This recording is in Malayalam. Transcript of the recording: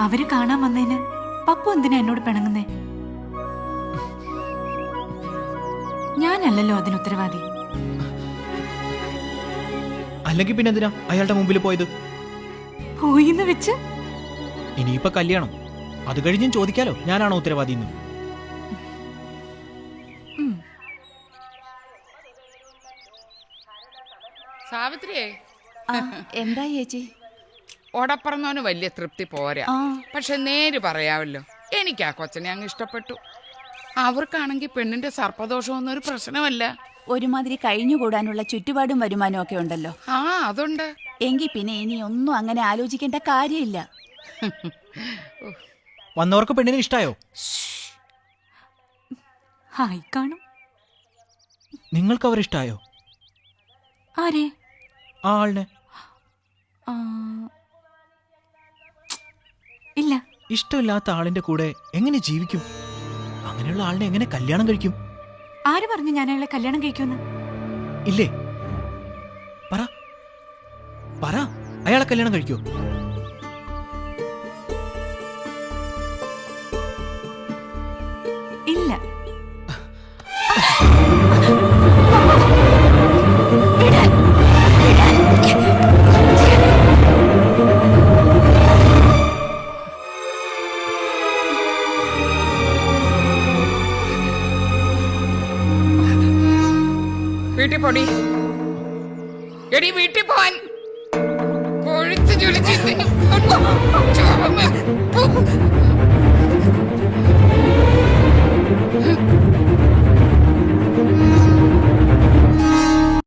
അവര് കാണാൻ വന്നതിന് പപ്പു എന്തിനാ എന്നോട് പിണങ്ങുന്നേ? ഞാനല്ലല്ലോ അതിന് ഉത്തരവാദി. അല്ലെങ്കിൽ പിന്നെ എന്തിനാ അയാളുടെ മുമ്പിൽ പോയത്? പോയിന്ന് വെച്ച് ഇനിയിപ്പോ കല്യാണം, അത് കഴിഞ്ഞും ചോദിക്കാലോ ഞാനാണോ ഉത്തരവാദി എന്ന്. സാവിത്രിയേ, എന്താ ചേച്ചി? ഓടപ്പറന്നോന് വലിയ തൃപ്തി പോരാ. പക്ഷെ നേര് പറയാമല്ലോ, എനിക്ക് ആ കൊച്ചനെ അങ്ങ് ഇഷ്ടപ്പെട്ടു. അവർക്കാണെങ്കിൽ പെണ്ണിന്റെ സർപ്പദോഷമൊന്നും ഒരു പ്രശ്നമല്ല. ഒരുമാതിരി കഴിഞ്ഞുകൂടാനുള്ള ചുറ്റുപാടും വരുമാനവും ഒക്കെ ഉണ്ടല്ലോ. ആ, അതുണ്ട്. എങ്കിൽ പിന്നെ ഇനി ഒന്നും അങ്ങനെ ആലോചിക്കേണ്ട കാര്യമില്ല. വന്നവർക്ക് പെണ്ണിനെ ഇഷ്ടായോ? ഹായ് കാണും. നിങ്ങൾക്ക് അവരിഷ്ടായോ? ആരെ? ആ ആളിനെ. ആ, ഇല്ല. ഇഷ്ടമില്ലാത്ത ആളിന്റെ കൂടെ എങ്ങനെ ജീവിക്കും? അങ്ങനെയുള്ള ആളിനെ എങ്ങനെ കല്യാണം കഴിക്കും? ആര് പറഞ്ഞു ഞാൻ അയാളെ കല്യാണം കഴിക്കുമെന്ന്? ഇല്ലേ? പറ പറ, അയാളെ കല്യാണം കഴിക്കോ? ഇല്ല. വീട്ടിൽ പോടി. എടി വീട്ടിൽ പോവാൻ. കൊഴുത്ത് ചുളിച്ചിട്ട്